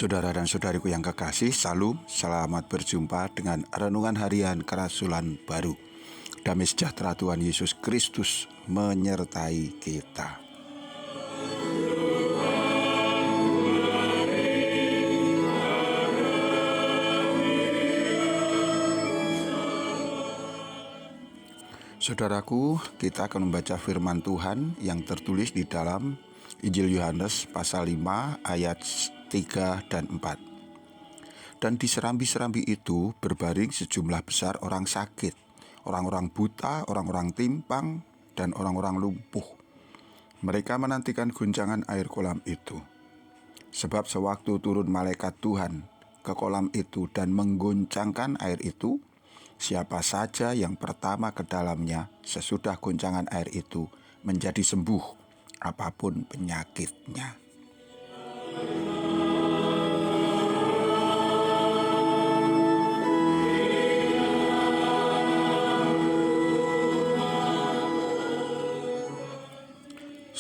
Saudara dan saudariku yang kekasih, salam, selamat berjumpa dengan Renungan Harian Kerasulan Baru. Damai sejahtera Tuhan Yesus Kristus menyertai kita. Saudaraku, kita akan membaca firman Tuhan yang tertulis di dalam Injil Yohanes pasal 5 ayat 3 dan 4. Dan di serambi-serambi itu berbaring sejumlah besar orang sakit, orang-orang buta, orang-orang timpang, dan orang-orang lumpuh. Mereka menantikan guncangan air kolam itu. Sebab sewaktu turun malaikat Tuhan ke kolam itu dan mengguncangkan air itu, siapa saja yang pertama ke dalamnya sesudah guncangan air itu menjadi sembuh, apapun penyakitnya.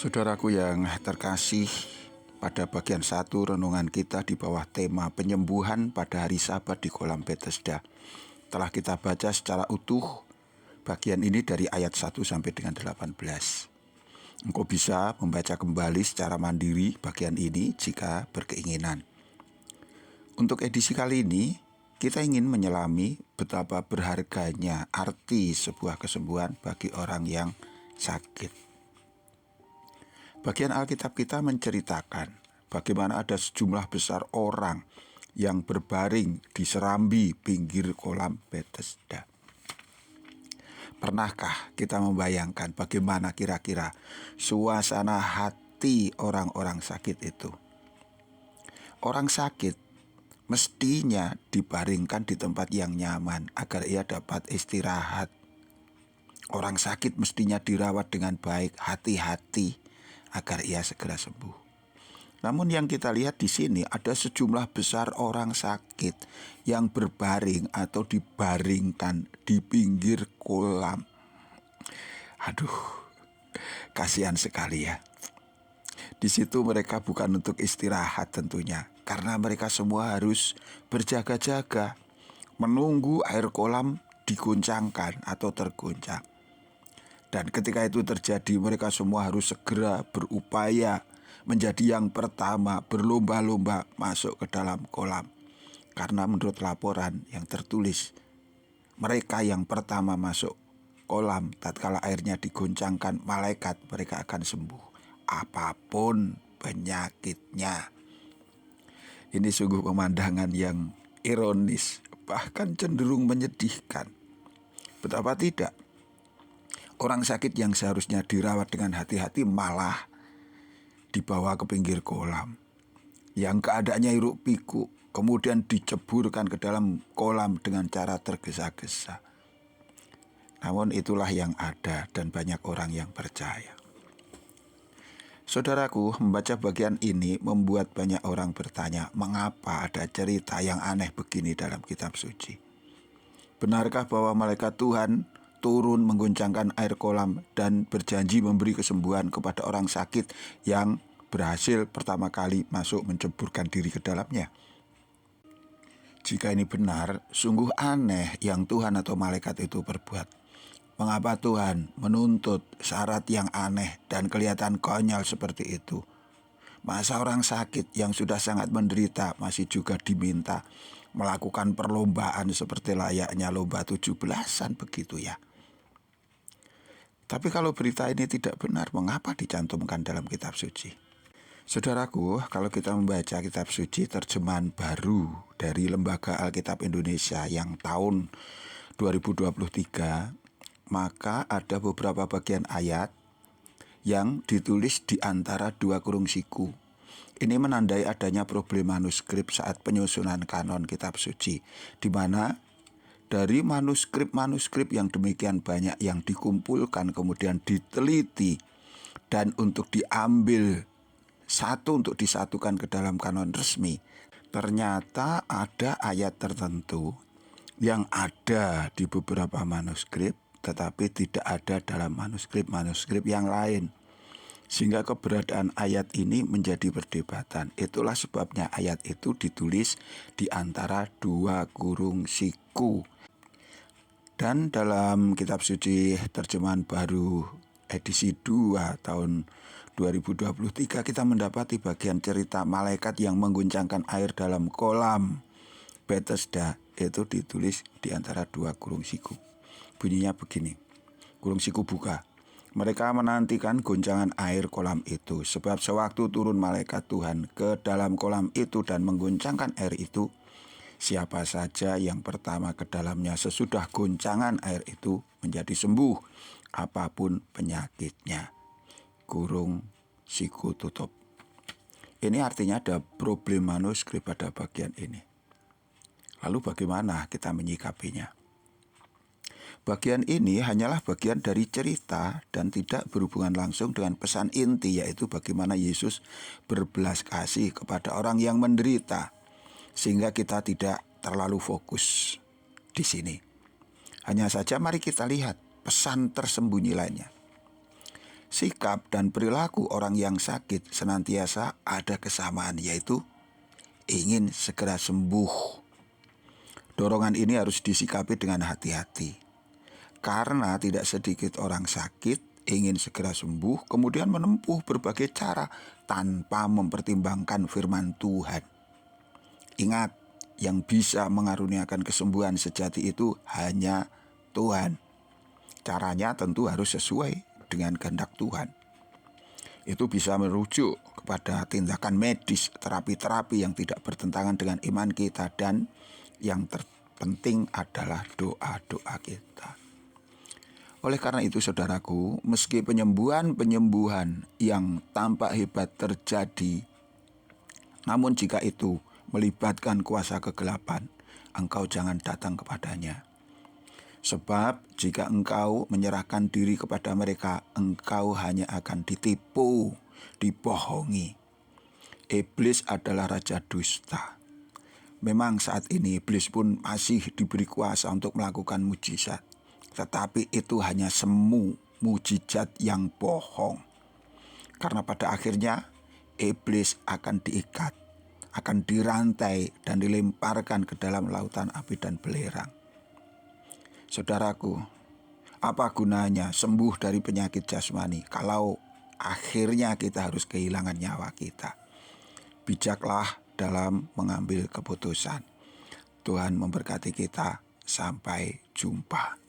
Saudaraku yang terkasih, pada bagian 1 renungan kita di bawah tema penyembuhan pada hari Sabat di kolam Bethesda, telah kita baca secara utuh bagian ini dari ayat 1 sampai dengan 18. Engkau bisa membaca kembali secara mandiri bagian ini jika berkeinginan. Untuk edisi kali ini, kita ingin menyelami betapa berharganya arti sebuah kesembuhan bagi orang yang sakit. Bagian Alkitab kita menceritakan bagaimana ada sejumlah besar orang yang berbaring di serambi pinggir kolam Bethesda. Pernahkah kita membayangkan bagaimana kira-kira suasana hati orang-orang sakit itu? Orang sakit mestinya dibaringkan di tempat yang nyaman agar ia dapat istirahat. Orang sakit mestinya dirawat dengan baik, hati-hati, agar ia segera sembuh. Namun yang kita lihat di sini ada sejumlah besar orang sakit yang berbaring atau dibaringkan di pinggir kolam. Aduh, kasihan sekali ya. Di situ mereka bukan untuk istirahat tentunya, karena mereka semua harus berjaga-jaga menunggu air kolam diguncangkan atau terguncang. Dan ketika itu terjadi, mereka semua harus segera berupaya menjadi yang pertama, berlomba-lomba masuk ke dalam kolam. Karena menurut laporan yang tertulis, mereka yang pertama masuk kolam, tatkala airnya diguncangkan malaikat, mereka akan sembuh, apapun penyakitnya. Ini sungguh pemandangan yang ironis, bahkan cenderung menyedihkan. Betapa tidak? Orang sakit yang seharusnya dirawat dengan hati-hati malah dibawa ke pinggir kolam yang keadaannya hiruk pikuk, kemudian diceburkan ke dalam kolam dengan cara tergesa-gesa. Namun itulah yang ada dan banyak orang yang percaya. Saudaraku, membaca bagian ini membuat banyak orang bertanya, mengapa ada cerita yang aneh begini dalam kitab suci? Benarkah bahwa malaikat Tuhan turun mengguncangkan air kolam dan berjanji memberi kesembuhan kepada orang sakit yang berhasil pertama kali masuk menceburkan diri ke dalamnya? Jika ini benar, sungguh aneh yang Tuhan atau malaikat itu perbuat. Mengapa Tuhan menuntut syarat yang aneh dan kelihatan konyol seperti itu? Masa orang sakit yang sudah sangat menderita masih juga diminta melakukan perlombaan seperti layaknya lomba 17-an begitu ya? Tapi kalau berita ini tidak benar, mengapa dicantumkan dalam kitab suci? Saudaraku, kalau kita membaca kitab suci terjemahan baru dari Lembaga Alkitab Indonesia yang tahun 2023, maka ada beberapa bagian ayat yang ditulis di antara dua kurung siku. Ini menandai adanya problem manuskrip saat penyusunan kanon kitab suci, di mana dari manuskrip-manuskrip yang demikian banyak yang dikumpulkan kemudian diteliti dan untuk diambil satu untuk disatukan ke dalam kanon resmi, ternyata ada ayat tertentu yang ada di beberapa manuskrip tetapi tidak ada dalam manuskrip-manuskrip yang lain. Sehingga keberadaan ayat ini menjadi perdebatan. Itulah sebabnya ayat itu ditulis di antara dua kurung siku. Dan dalam kitab suci terjemahan baru edisi 2 tahun 2023 kita mendapati bagian cerita malaikat yang mengguncangkan air dalam kolam Bethesda itu ditulis di antara dua kurung siku. Bunyinya begini, kurung siku buka. Mereka menantikan goncangan air kolam itu, sebab sewaktu turun malaikat Tuhan ke dalam kolam itu dan menggoncangkan air itu, siapa saja yang pertama ke dalamnya sesudah goncangan air itu menjadi sembuh, apapun penyakitnya. Kurung siku tutup. Ini artinya ada problem manuskrip pada bagian ini. Lalu bagaimana kita menyikapinya? Bagian ini hanyalah bagian dari cerita dan tidak berhubungan langsung dengan pesan inti, yaitu bagaimana Yesus berbelas kasih kepada orang yang menderita. Sehingga kita tidak terlalu fokus di sini. Hanya saja mari kita lihat pesan tersembunyi lainnya. Sikap dan perilaku orang yang sakit senantiasa ada kesamaan, yaitu ingin segera sembuh. Dorongan ini harus disikapi dengan hati-hati. Karena tidak sedikit orang sakit ingin segera sembuh, kemudian menempuh berbagai cara tanpa mempertimbangkan firman Tuhan. Ingat, yang bisa mengaruniakan kesembuhan sejati itu hanya Tuhan. Caranya tentu harus sesuai dengan kehendak Tuhan. Itu bisa merujuk kepada tindakan medis, terapi-terapi yang tidak bertentangan dengan iman kita, dan yang terpenting adalah doa-doa kita. Oleh karena itu saudaraku, meski penyembuhan yang tampak hebat terjadi, namun jika itu melibatkan kuasa kegelapan, engkau jangan datang kepadanya. Sebab jika engkau menyerahkan diri kepada mereka, engkau hanya akan ditipu, dibohongi. Iblis adalah raja dusta. Memang saat ini iblis pun masih diberi kuasa untuk melakukan mujizat. Tetapi itu hanya semu, mujizat yang bohong. Karena pada akhirnya iblis akan diikat, akan dirantai dan dilemparkan ke dalam lautan api dan belerang. Saudaraku, apa gunanya sembuh dari penyakit jasmani kalau akhirnya kita harus kehilangan nyawa kita? Bijaklah dalam mengambil keputusan. Tuhan memberkati kita. Sampai jumpa.